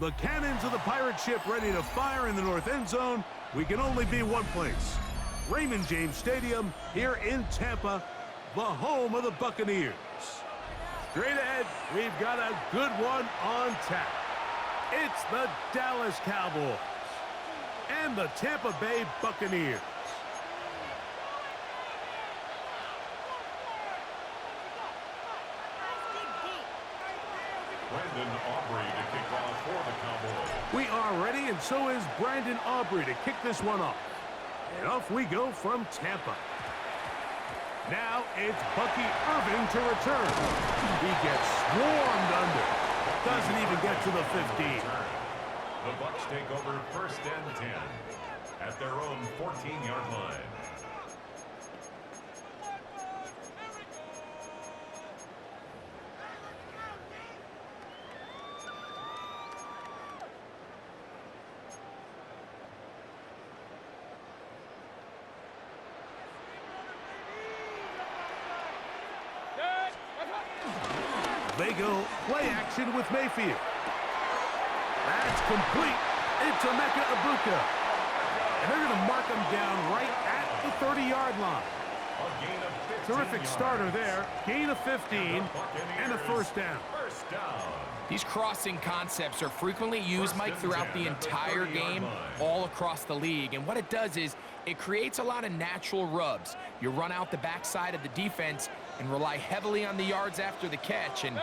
The cannons of the pirate ship ready to fire in the north end zone. We can only be one place. Raymond James Stadium here in Tampa, the home of the Buccaneers. Straight ahead, we've got a good one on tap. It's the Dallas Cowboys and the Tampa Bay Buccaneers. Brandon Aubrey to kick off for the Cowboys. We are ready, and so is Brandon Aubrey to kick this one off. And off we go from Tampa. Now it's Bucky Irving to return. He gets swarmed under. Doesn't even get to the 15. The Bucs take over 1st and 10 at their own 14-yard line. They go play action with Mayfield. That's complete into Mecca Ibuka. And they're going to mark him down right at the 30-yard line. A gain of 15 Terrific yards. starter there. Gain of 15 and a first down. First down. These crossing concepts are frequently used, Mike, throughout the entire game, all across the league. And what it does is it creates a lot of natural rubs. You run out the backside of the defense and rely heavily on the yards after the catch, and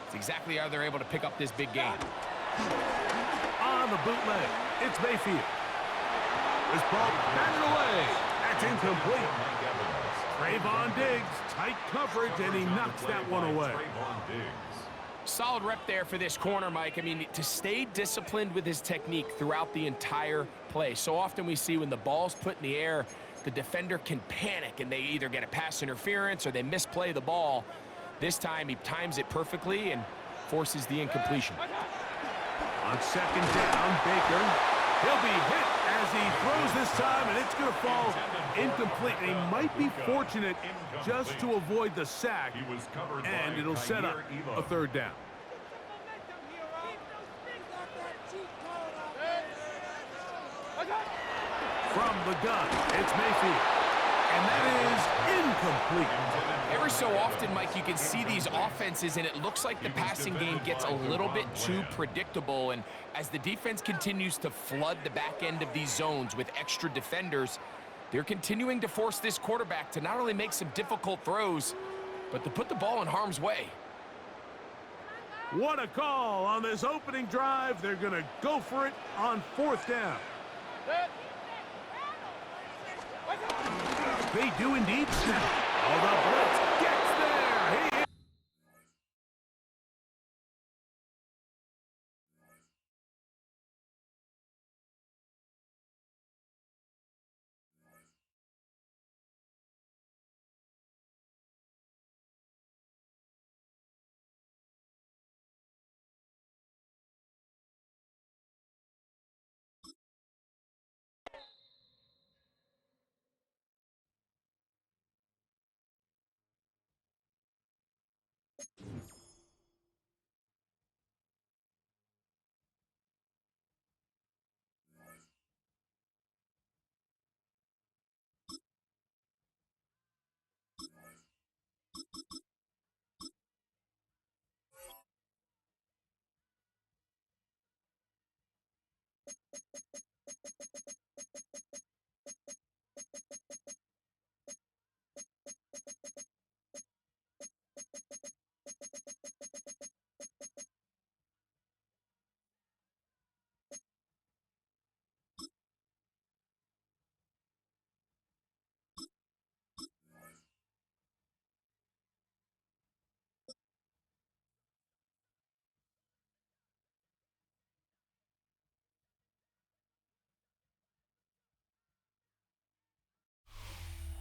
it's exactly how they're able to pick up this big game. On the bootleg, it's Mayfield. This ball batted away. That's incomplete. Trayvon Diggs, tight coverage, and he knocks that one away. Solid rep there for this corner, Mike. I mean, to stay disciplined with his technique throughout the entire play. So often we see when the ball's put in the air, the defender can panic and they either get a pass interference or they misplay the ball. This time he times it perfectly and forces the incompletion. On 2nd down, Baker. He'll be hit as he throws this time, and it's going to fall incomplete. And he might be fortunate just to avoid the sack, and it'll set up a 3rd down. From the gun, it's Mayfield. And that is incomplete. Every so often, Mike, you can see these offenses, and it looks like the passing game gets a little bit too predictable. And as the defense continues to flood the back end of these zones with extra defenders, they're continuing to force this quarterback to not only make some difficult throws, but to put the ball in harm's way. What a call on this opening drive. They're going to go for it on 4th down. They do indeed snap. Oh, the blitz gets there.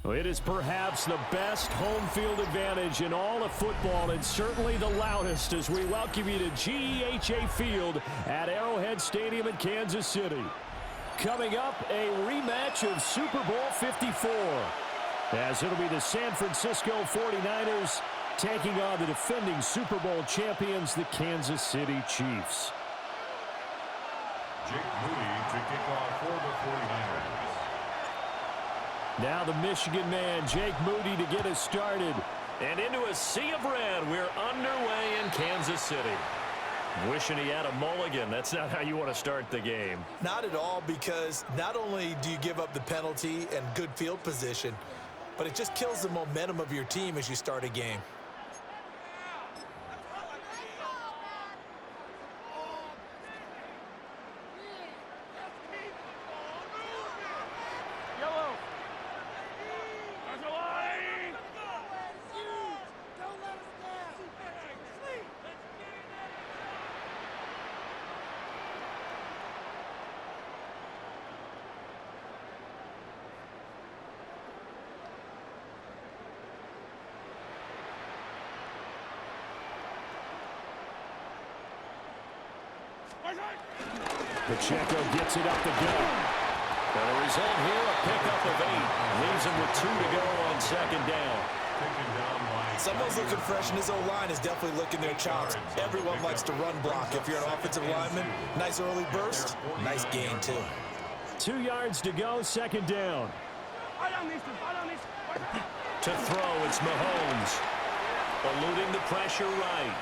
It is perhaps the best home field advantage in all of football, and certainly the loudest, as we welcome you to GEHA Field at Arrowhead Stadium in Kansas City. Coming up, a rematch of Super Bowl 54, as it'll be the San Francisco 49ers taking on the defending Super Bowl champions, the Kansas City Chiefs. Jake Moody to kick off for the 49ers. Now the Michigan man, Jake Moody, to get us started. And into a sea of red, we're underway in Kansas City. Wishing he had a mulligan. That's not how you want to start the game. Not at all, because not only do you give up the penalty and good field position, but it just kills the momentum of your team as you start a game. Pacheco gets it up the gut. And the result here, a pickup of 8. Leaves him with 2 to go on second down. Someone's looking fresh, and his O-line is definitely licking their chops. Everyone likes to run block. If you're an offensive lineman, nice early burst, nice gain too. 2 yards to go, second down. To throw, it's Mahomes. Eluding the pressure right.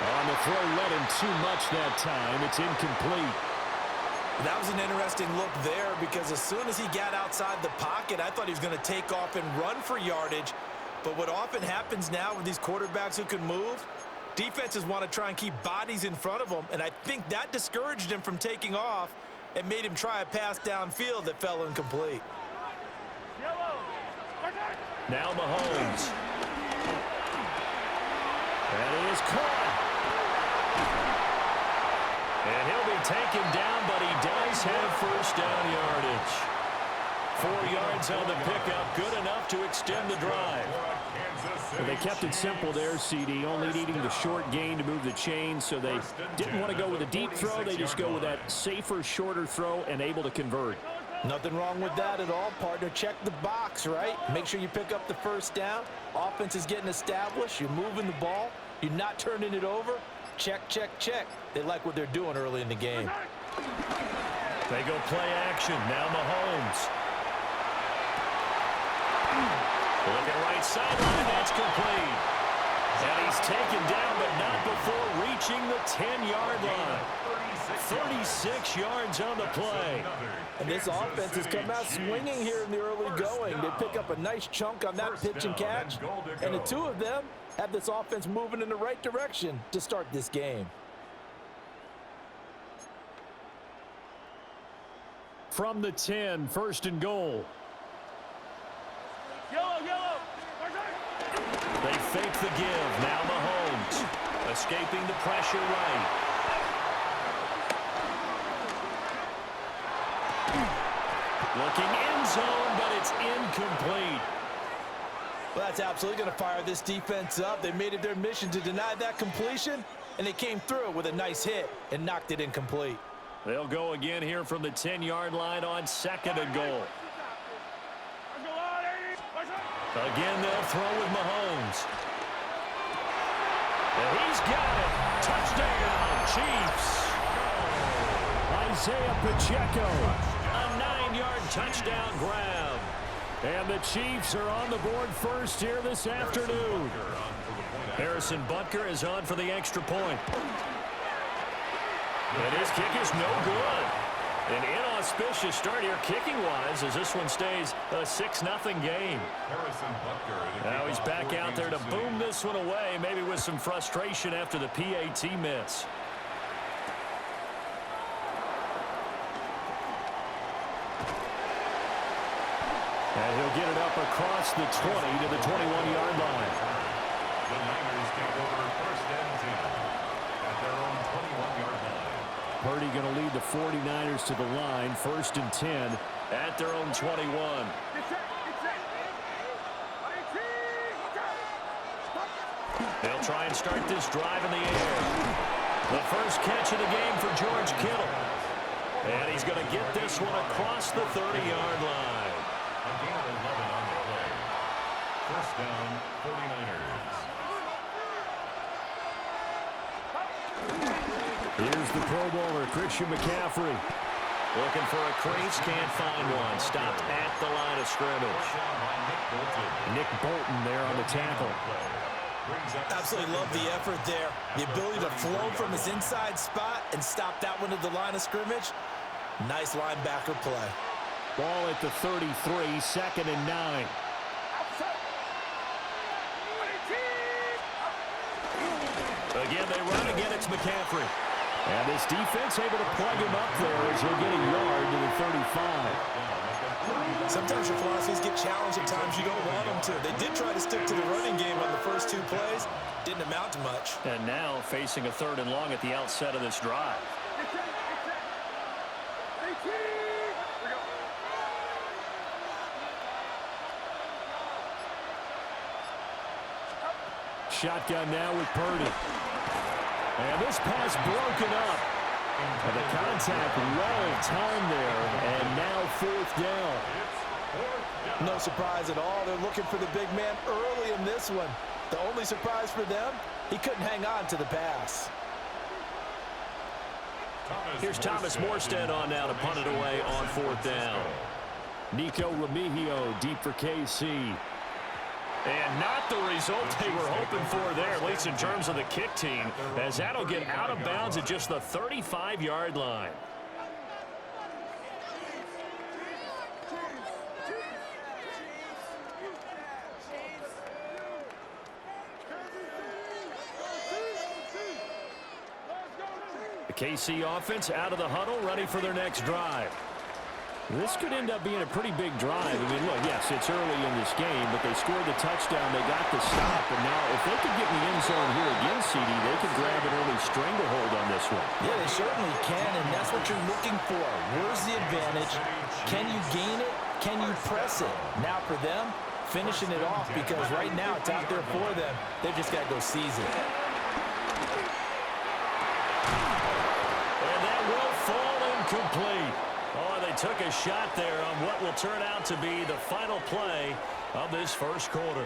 On the throw, let him too much that time. It's incomplete. That was an interesting look there, because as soon as he got outside the pocket, I thought he was going to take off and run for yardage. But what often happens now with these quarterbacks who can move, defenses want to try and keep bodies in front of them, and I think that discouraged him from taking off and made him try a pass downfield that fell incomplete. Now Mahomes. And he is caught. And he'll be taken down, but he does have first down yardage. 4 yards on the pickup, good enough to extend the drive. Well, they kept it simple there, CD, only needing the short gain to move the chain, so they didn't want to go with a deep throw. They just go with that safer, shorter throw and able to convert. Nothing wrong with that at all, partner. Check the box, right? Make sure you pick up the first down. Offense is getting established. You're moving the ball. You're not turning it over. Check, check, check. They like what they're doing early in the game. They go play action. Now Mahomes. Looking right sideline. That's complete. And he's taken down, but not before reaching the 10-yard line. 36 yards on the play. And this offense has come out swinging here in the early going. They pick up a nice chunk on that pitch and catch. And the two of them have this offense moving in the right direction to start this game. From the 10, first and goal. They fake the give. Now Mahomes escaping the pressure right. Looking end zone, but it's incomplete. Well, that's absolutely going to fire this defense up. They made it their mission to deny that completion, and they came through with a nice hit and knocked it incomplete. They'll go again here from the 10-yard line on second and goal. Again, they'll throw with Mahomes. And he's got it. Touchdown, Chiefs. Isaiah Pacheco. A 9-yard touchdown grab. And the Chiefs are on the board first here this afternoon. Harrison Butker is on for the extra point. And his kick is no good. An inauspicious start here kicking-wise as this one stays a 6-0 game. Now he's back out there to boom this one away, maybe with some frustration after the PAT miss. And he'll get it up across the 20 to the 21-yard line. The Niners take over first and 10 at their own 21-yard line. Purdy going to lead the 49ers to the line, first and 10 at their own 21. They'll try and start this drive in the air. The first catch of the game for George Kittle. And he's going to get this one across the 30-yard line. A gain of 11 on the play. First down, 49ers. Here's the Pro Bowler, Christian McCaffrey. Looking for a crease, can't find one. Stopped at the line of scrimmage. Nick Bolton there on the tackle. Absolutely love the effort there. The ability to flow from his inside spot and stop that one at the line of scrimmage. Nice linebacker play. Ball at the 33, 2nd and 9. Again, they run. Again, it's McCaffrey. And this defense able to plug him up there as he'll get a yard to the 35. Sometimes your philosophies get challenged at times you don't want them to. They did try to stick to the running game on the first 2 plays. Didn't amount to much. And now facing a 3rd and long at the outset of this drive. Shotgun now with Purdy. And this pass broken up. And the contact well timed there. And now 4th down. No surprise at all. They're looking for the big man early in this one. The only surprise for them, he couldn't hang on to the pass. Here's Thomas Morstead on now to punt it away on 4th down. Nico Remigio deep for KC. And not the result they were hoping for there, at least in terms of the kick team, as that'll get out of bounds at just the 35-yard line. The KC offense out of the huddle, ready for their next drive. This could end up being a pretty big drive. I mean, look, yes, it's early in this game, but they scored the touchdown. They got the stop. And now if they could get in the end zone here again, CD, they could grab an early stranglehold on this one. Yeah, they certainly can, and that's what you're looking for. Where's the advantage? Can you gain it? Can you press it? Now for them, finishing it off, because right now it's out there for them. They've just got to go seize it. And that will fall incomplete. Oh, they took a shot there on what will turn out to be the final play of this first quarter.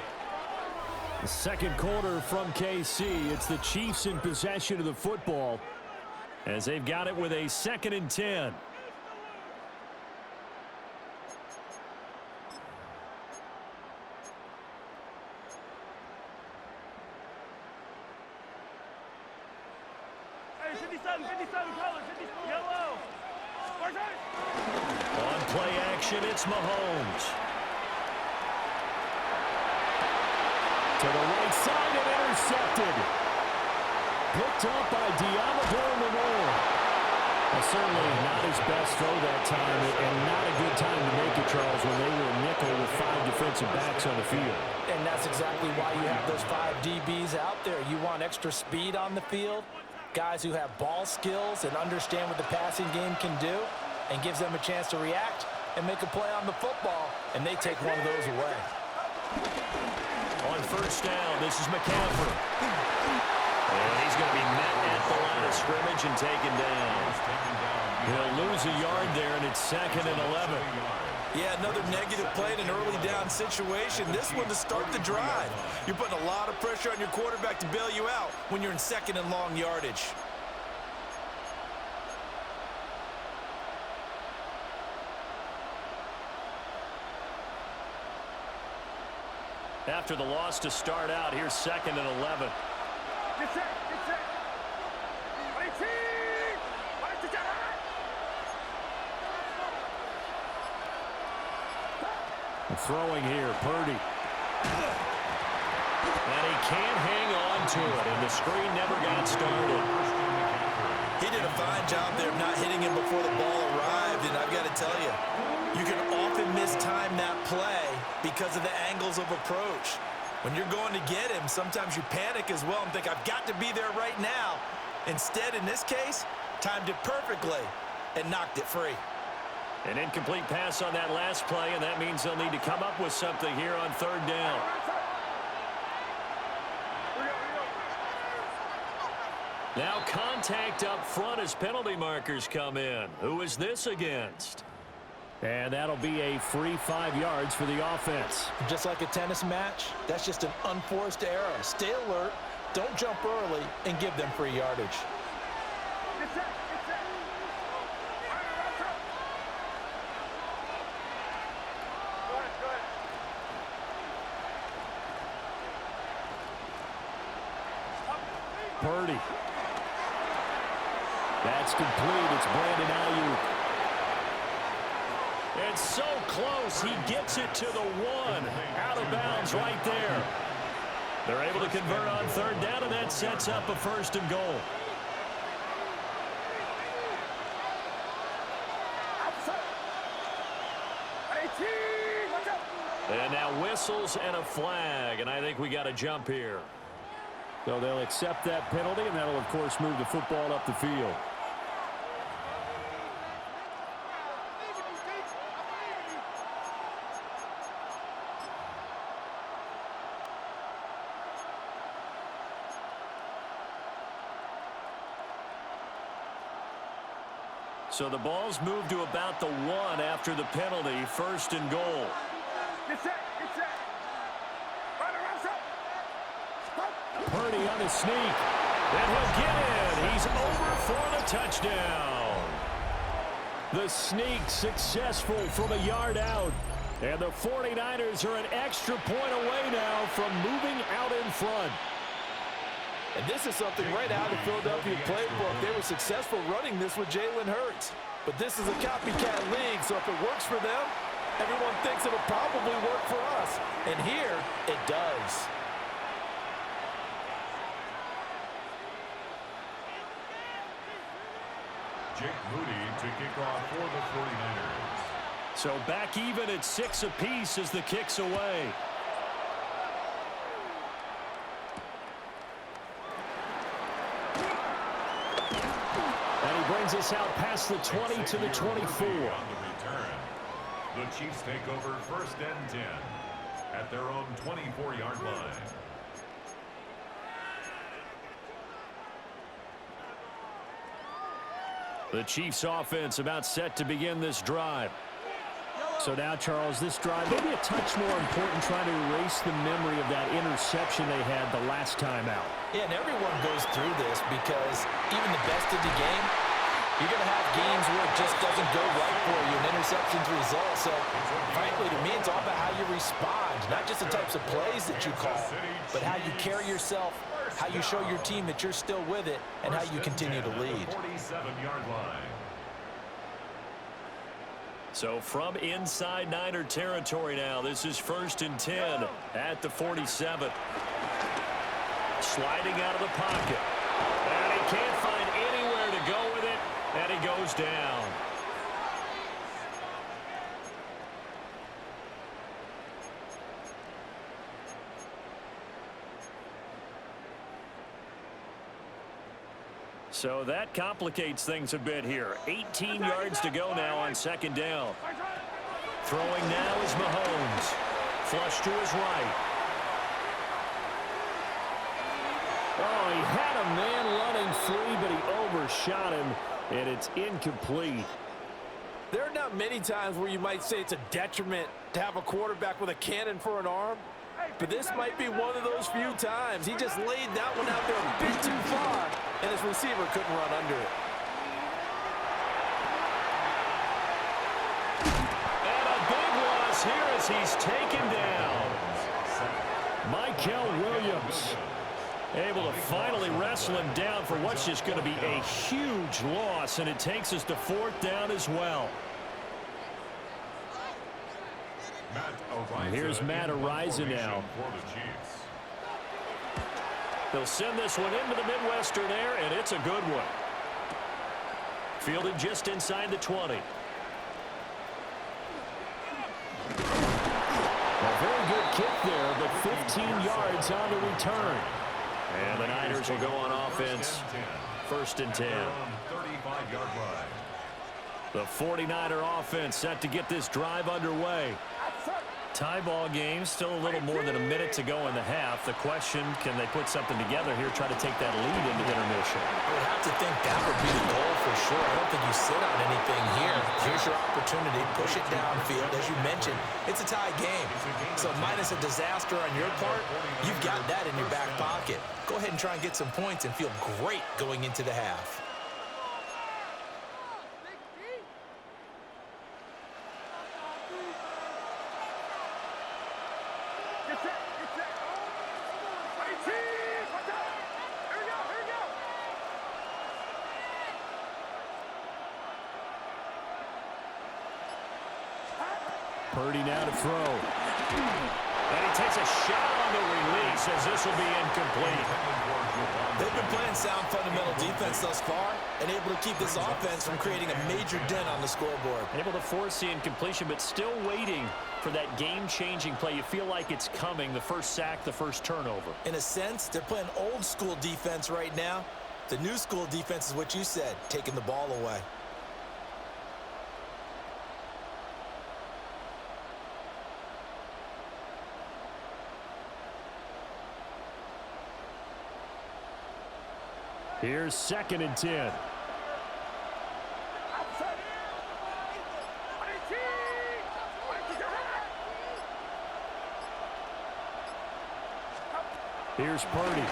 The second quarter from KC. It's the Chiefs in possession of the football as they've got it with a 2nd and 10. Hey, 57 colors, yellow. On play action, it's Mahomes. To the right side and intercepted. Picked up by Diamador Lenore. Certainly not his best throw that time, and not a good time to make it, Charles, when they were nickel with 5 defensive backs on the field. And that's exactly why you have those 5 DBs out there. You want extra speed on the field, guys who have ball skills and understand what the passing game can do, and gives them a chance to react and make a play on the football, and they take one of those away. On first down, this is McCaffrey. And he's going to be met at the line of scrimmage and taken down. He'll lose a yard there, and it's 2nd and 11. Yeah, another negative play in an early down situation. This one to start the drive. You're putting a lot of pressure on your quarterback to bail you out when you're in 2nd and long yardage. After the loss to start out, here's 2nd and 11. Get set, get set. 18! Throwing here, Purdy. And he can't hang on to it, and the screen never got started. He did a fine job there of not hitting him before the ball arrived, and I've got to tell you, you can often mistime that play because of the angles of approach. When you're going to get him, sometimes you panic as well and think, I've got to be there right now. Instead, in this case, timed it perfectly and knocked it free. An incomplete pass on that last play, and that means they'll need to come up with something here on 3rd down. Now contact up front as penalty markers come in. Who is this against? And that'll be a free 5 yards for the offense. Just like a tennis match, that's just an unforced error. Stay alert, don't jump early, and give them free yardage. set, get set. Fire, round up. Go ahead, go ahead. Purdy. That's complete. It's Brandon Ayuk. It's so close. He gets it to the 1. Out of bounds right there. They're able to convert on third down, and that sets up a first and goal. And now whistles and a flag, and I think we got a jump here. So they'll accept that penalty, and that'll, of course, move the football up the field. So the ball's moved to about the 1 after the penalty, first and goal. Get set, get set. Right around set. Purdy on his sneak. And he'll get in. He's over for the touchdown. The sneak successful from a yard out. And the 49ers are an extra point away now from moving out in front. And this is something right out of Philadelphia playbook. They were successful running this with Jalen Hurts. But this is a copycat league, so if it works for them, everyone thinks it'll probably work for us. And here, it does. Jake Moody to kick off for the 49ers. So back even at 6 apiece as the kick's away. Brings us out past the 20 to the 24. On the return, the Chiefs take over first and 10 at their own 24-yard line. The Chiefs offense about set to begin this drive. So now, Charles, this drive maybe a touch more important, trying to erase the memory of that interception they had the last time out. Yeah, and everyone goes through this because even the best of the game, you're going to have games where it just doesn't go right for you, and interceptions result. So, frankly, to me, it's all about how you respond, not just the types of plays that you call, but how you carry yourself, how you show your team that you're still with it, and how you continue to lead. 47-yard line. So from inside Niner territory now, this is first and 10 at the 47. Sliding out of the pocket. And he can't find anywhere to go with it, and he goes down. So that complicates things a bit here. 18 yards to go now on second down. Throwing now is Mahomes. Flush to his right. Oh, he had a man running free, but he overshot him, and it's incomplete. There are not many times where you might say it's a detriment to have a quarterback with a cannon for an arm, but this might be one of those few times. He just laid that one out there a bit too far, and his receiver couldn't run under it. And a big loss here as he's taken down. Michael Williams able to finally wrestle him down for what's just going to be a huge loss, and it takes us to fourth down as well. Here's Matt Ariza now. They'll send this one into the Midwestern air, and it's a good one. Fielded just inside the 20. A very good kick there, but 15 yards on the return. And the Niners will go on offense. First and 10. 35-yard line. The 49er offense set to get this drive underway. Tie ball game, still a little more than a minute to go in the half. The question, can they put something together here, try to take that lead into intermission? I would have to think that would be the goal for sure. I don't think you sit on anything here. Here's your opportunity. Push it downfield. As you mentioned, it's a tie game. So minus a disaster on your part, you've got that in your back pocket. Go ahead and try and get some points and feel great going into the half. Purdy now to throw. And he takes a shot on the release as this will be incomplete. They've been playing sound fundamental defense thus far and able to keep this offense from creating a major dent on the scoreboard. Able to force the incompletion, but still waiting for that game-changing play. You feel like it's coming, the first sack, the first turnover. In a sense, they're playing old school defense right now. The new school defense is what you said, taking the ball away. Here's 2nd and 10. Here's Purdy.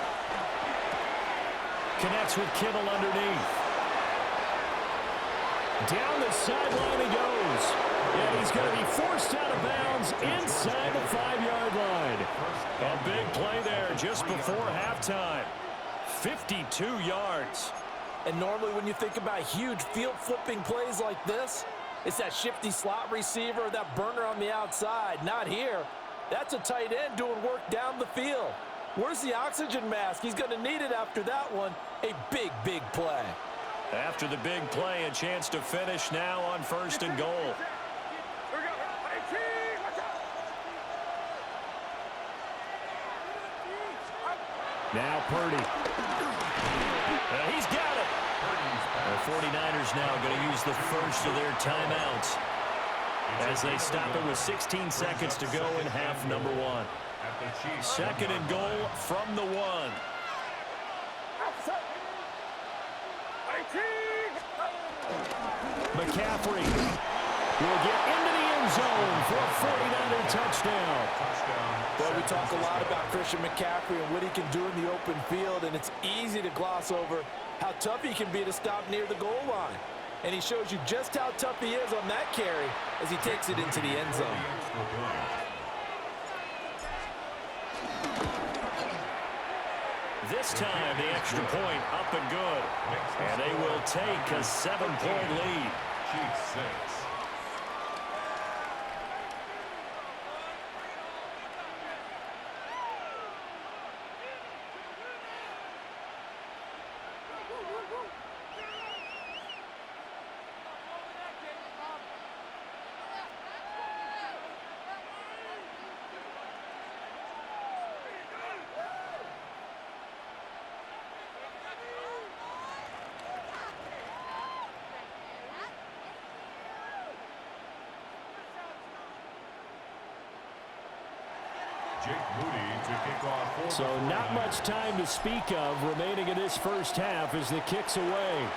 Connects with Kittle underneath. Down the sideline he goes. And he's going to be forced out of bounds inside the 5-yard line. A big play there just before halftime. 52 yards. And normally when you think about huge field flipping plays like this, it's that shifty slot receiver, that burner on the outside. Not here. That's a tight end doing work down the field. Where's the oxygen mask? He's going to need it after that one. A big, big play. After the big play, a chance to finish now on 1st and goal. Now Purdy. He's got it. The 49ers now going to use the first of their timeouts as they stop it with 16 seconds to go in half number 1. 2nd and goal from the 1. McCaffrey will get into the end zone for a 49er touchdown. Boy, we talk a lot about Christian McCaffrey and what he can do in the open field, and it's easy to gloss over how tough he can be to stop near the goal line. And he shows you just how tough he is on that carry as he takes it into the end zone. This time, the extra point up and good. And they will take a 7-point lead. Chiefs 6. So not much time to speak of remaining in this first half as the kick's away.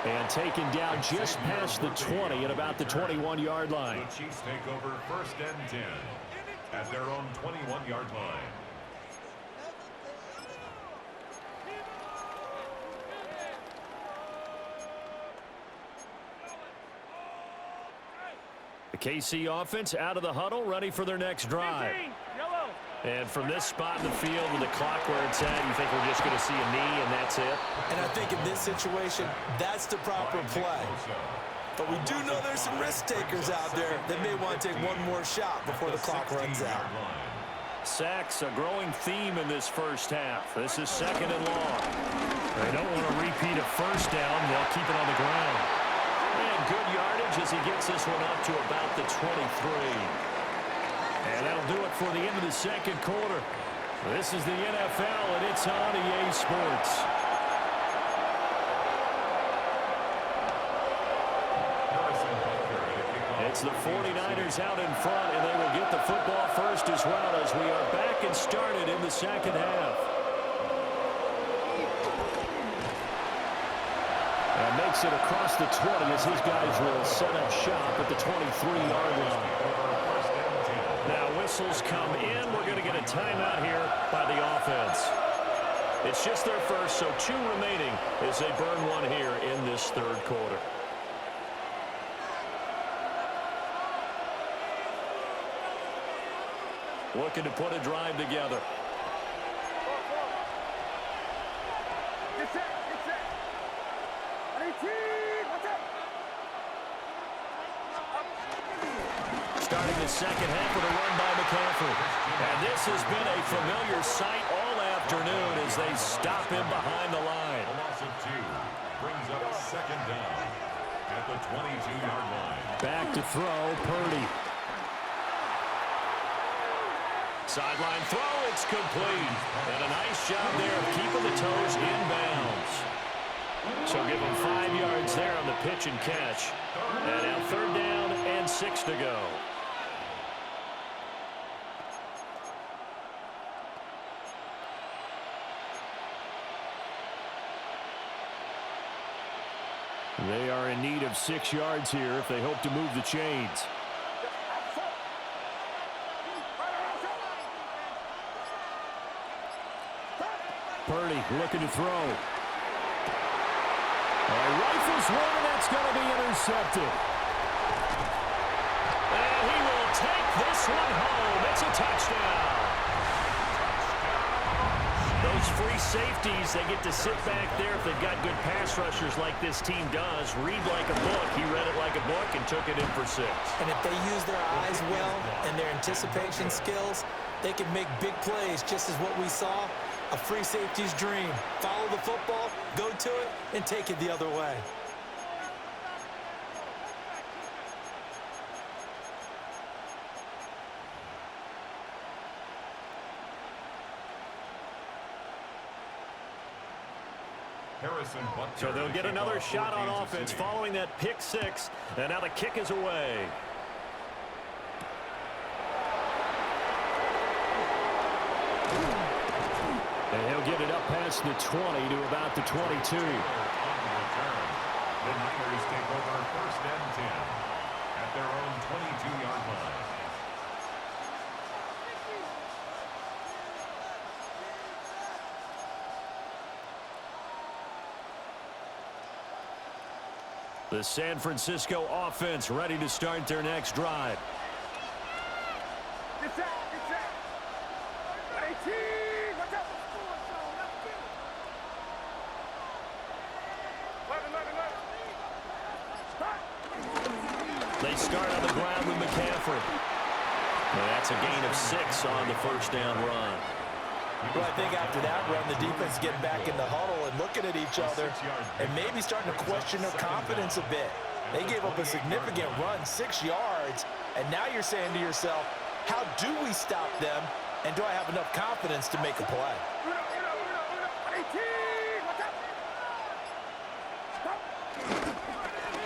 And taken down just past the 20 at about the 21-yard line. The Chiefs take over 1st and 10 at their own 21-yard line. The KC offense out of the huddle, ready for their next drive. And from this spot in the field with the clock where it's at, you think we're just going to see a knee and that's it? And I think in this situation, that's the proper play. But we do know there's some risk takers out there that may want to take one more shot before the clock runs out. Sacks, a growing theme in this first half. This is 2nd and long. They don't want to repeat a first down. They'll keep it on the ground. And good yardage as he gets this one up to about the 23. And that'll do it for the end of the 2nd quarter. This is the NFL, and it's on EA Sports. It's the 49ers out in front, and they will get the football first as well as we are back and started in the 2nd half. And makes it across the 20 as his guys will set up shop at the 23-yard line. Now whistles come in. We're going to get a timeout here by the offense. It's just their first, so 2 remaining as they burn one here in this 3rd quarter. Looking to put a drive together. Starting the second half with a run by McCaffrey. And this has been a familiar sight all afternoon as they stop him behind the line. A loss of 2 brings up a second down at the 22-yard line. Back to throw, Purdy. Sideline throw, it's complete. And a nice job there of keeping the toes in bounds. So give him 5 yards there on the pitch and catch. And now 3rd down and 6 to go. They are in need of 6 yards here if they hope to move the chains. Purdy looking to throw. Rifles one, and that's going to be intercepted. And he will take this one home. It's a touchdown. Those free safeties, they get to sit back there if they've got good pass rushers like this team does. Read like a book. He read it like a book and took it in for 6. And if they use their eyes well and their anticipation skills, they can make big plays, just as what we saw. A free safety's dream. Follow the football, go to it, and take it the other way. So they'll get another shot on offense following that pick 6. And now the kick is away. And he'll get it up past the 20 to about the 22. On the return, the Niners take over 1st and 10 at their own 22-yard line. The San Francisco offense ready to start their next drive. They start on the ground with McCaffrey. Well, that's a gain of 6 on the 1st down run. Well, I think after that run, the defense getting back in the huddle and looking at each other and maybe starting to question their confidence a bit. They gave up a significant run, 6 yards, and now you're saying to yourself, how do we stop them, and do I have enough confidence to make a play?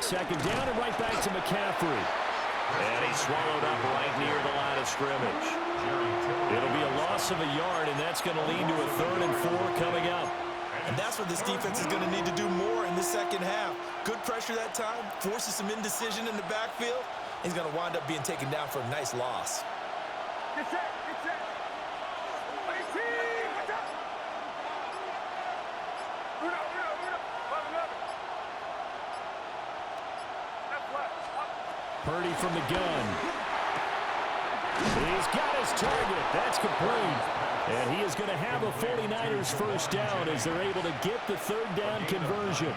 Second down and right back to McCaffrey. And he swallowed up right near the line of scrimmage. It'll be a loss of a yard, and that's going to lead to a 3rd and 4 coming up. And that's what this defense is going to need to do more in the second half. Good pressure that time, forces some indecision in the backfield. He's going to wind up being taken down for a nice loss. Purdy from the gun. He's got his target. That's complete. And he is going to have a 49ers 1st down as they're able to get the 3rd down conversion.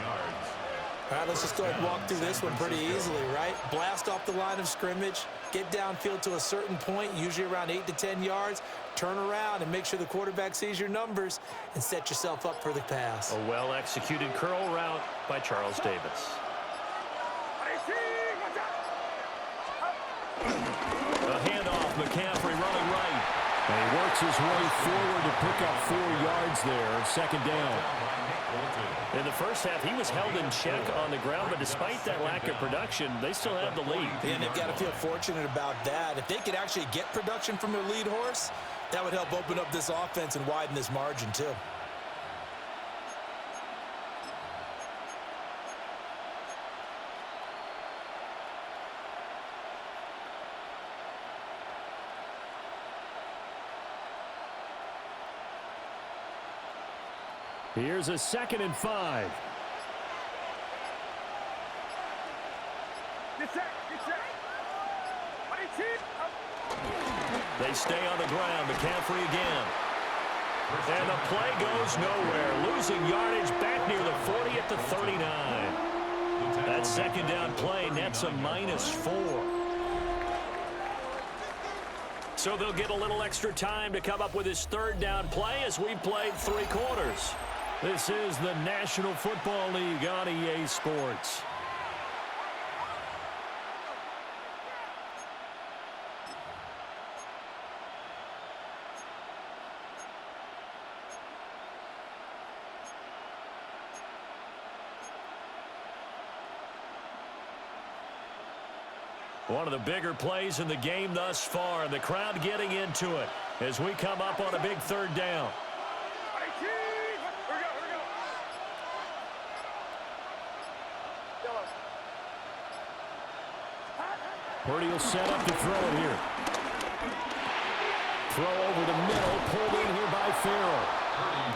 All right, let's just go ahead and walk through this one pretty easily, right? Blast off the line of scrimmage, get downfield to a certain point, usually around 8 to 10 yards, turn around and make sure the quarterback sees your numbers and set yourself up for the pass. A well-executed curl route by Charles Davis. A handoff, McCaffrey running right. And he works his way forward to pick up 4 yards there, 2nd down. In the first half, he was held in check on the ground, but despite that lack of production, they still have the lead. And they've got to feel fortunate about that. If they could actually get production from their lead horse, that would help open up this offense and widen this margin too. Here's a 2nd and 5. They stay on the ground. McCaffrey again. And the play goes nowhere. Losing yardage back near the 40 at the 39. That second down play nets a -4. So they'll get a little extra time to come up with his third down play as we've played 3 quarters. This is the National Football League on EA Sports. One of the bigger plays in the game thus far, and the crowd getting into it as we come up on a big third down. Purdy will set up to throw it here. Throw over the middle, pulled in here by Farrell.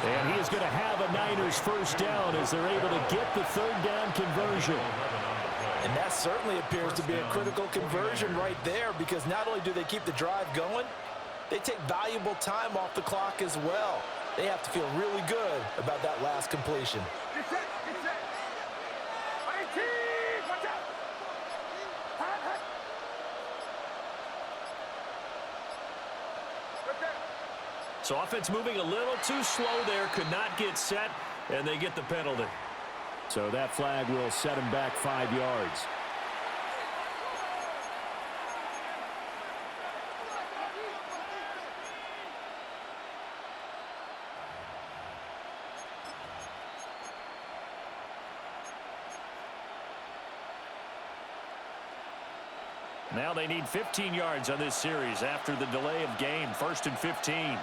And he is going to have a Niners first down as they're able to get the third down conversion. And that certainly appears to be a critical conversion right there, because not only do they keep the drive going, they take valuable time off the clock as well. They have to feel really good about that last completion. So offense moving a little too slow there, could not get set, and they get the penalty. So that flag will set him back 5 yards. Now they need 15 yards on this series after the delay of game. 1st and 15.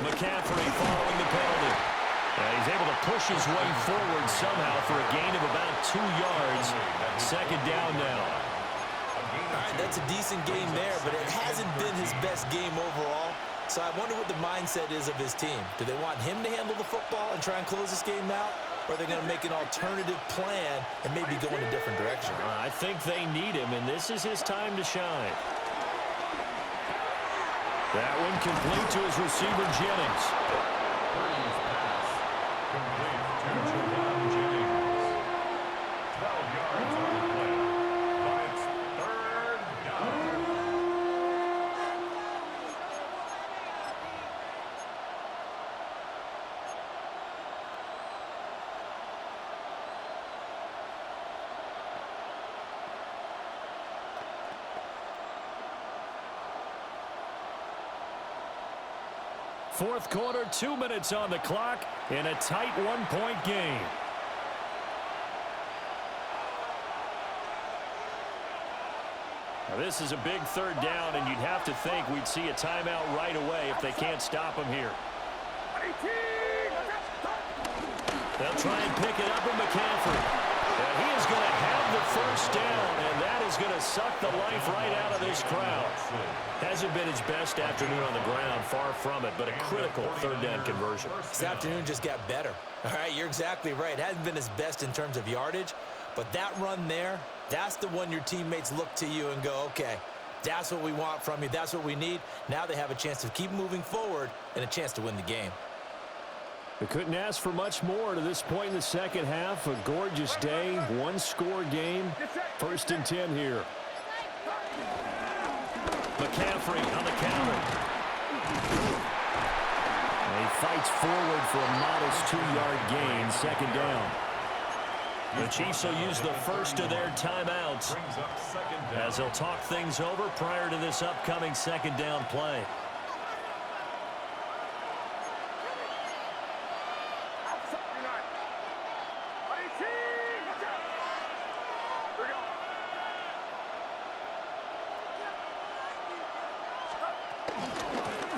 McCaffrey following the penalty. He's able to push his way forward somehow for a gain of about 2 yards. Second down now. All right, that's a decent game there, but it hasn't been his best game overall. So I wonder what the mindset is of his team. Do they want him to handle the football and try and close this game out? Or are they going to make an alternative plan and maybe go in a different direction? I think they need him, and this is his time to shine. That one complete to his receiver, Jennings. Complete to Javon Jennings. 12 yards on the play. But it's third down. Fourth quarter, 2 minutes on the clock in a tight 1-point game. Now this is a big third down, and you'd have to think we'd see a timeout right away if they can't stop him here. They'll try and pick it up with McCaffrey. And he is going to have the first down, and that is going to suck the life right out of this crowd. Hasn't been his best afternoon on the ground, far from it, but a critical third down conversion. This afternoon just got better. All right, you're exactly right. It hasn't been his best in terms of yardage, but that run there, that's the one your teammates look to you and go, okay, that's what we want from you. That's what we need. Now they have a chance to keep moving forward and a chance to win the game. They couldn't ask for much more to this point in the second half. A gorgeous day, 1-score game. 1st and 10 here. McCaffrey on the counter. And he fights forward for a modest 2-yard gain. Second down. The Chiefs will use the first of their timeouts Brings up second down. as they'll talk things over prior to this upcoming second down play.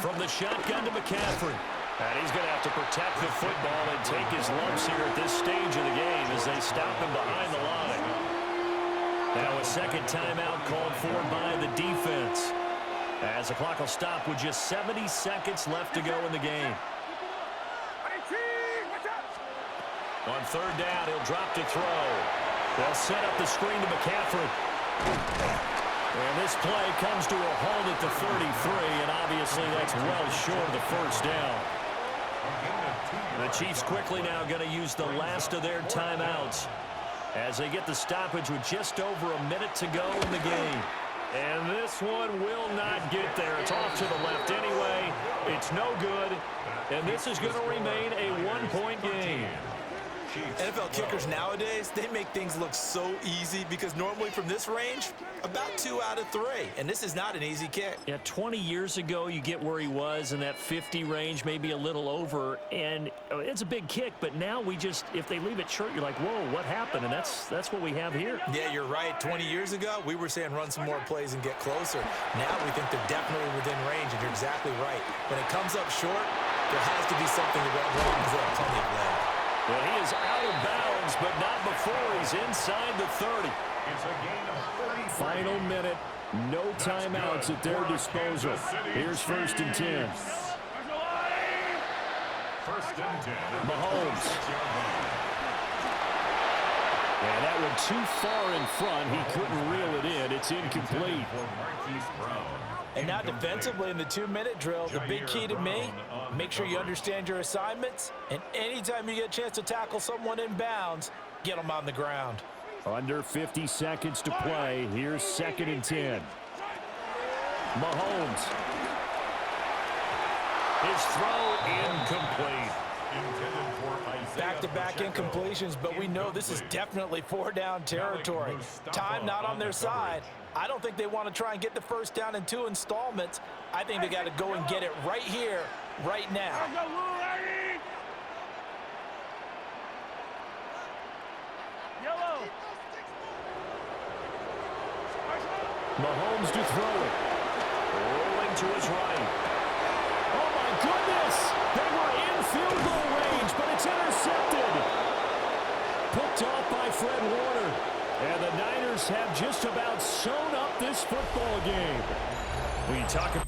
From the shotgun to McCaffrey. And he's going to have to protect the football and take his lumps here at this stage of the game as they stop him behind the line. Now a second timeout called for by the defense, as the clock will stop with just 70 seconds left to go in the game. On third down, he'll drop to throw. They'll set up the screen to McCaffrey. And this play comes to a halt at the 33, and obviously that's well short of the first down. The Chiefs quickly now going to use the last of their timeouts as they get the stoppage with just over a minute to go in the game. And this one will not get there. It's off to the left anyway. It's no good. And this is going to remain a one-point game. NFL kickers nowadays, they make things look so easy because normally from this range, about 2 out of 3. And this is not an easy kick. Yeah, 20 years ago, you get where he was in that 50 range, maybe a little over. And it's a big kick, but now we just, if they leave it short, you're like, whoa, what happened? And that's what we have here. Yeah, you're right. 20 years ago, we were saying run some more plays and get closer. Now we think they're definitely within range, and you're exactly right. When it comes up short, there has to be something that went wrong because they have plenty of leg. Well, he is out of bounds, but not before he's inside the 30. It's a gain of 30. Final minute, no timeouts at their disposal. Here's 1st and 10. 1st and 10. Mahomes. And that one too far in front. He couldn't reel it in. It's incomplete. And now defensively in the 2-minute drill, the big key to me, make sure you understand your assignments, and anytime you get a chance to tackle someone in bounds, get them on the ground. Under 50 seconds to play. Here's 2nd and 10. Mahomes. His throw incomplete. Back-to-back incompletions, but we know this is definitely 4-down territory. Time not on their side. I don't think they want to try and get the first down in 2 installments. I think they got to go and get it right here, right now. Mahomes to throw it. Rolling to his right. Oh, my goodness! They were in field goal range, but it's intercepted. Picked off by Fred Warner. And the Niners have just about sewn up this football game. We talk about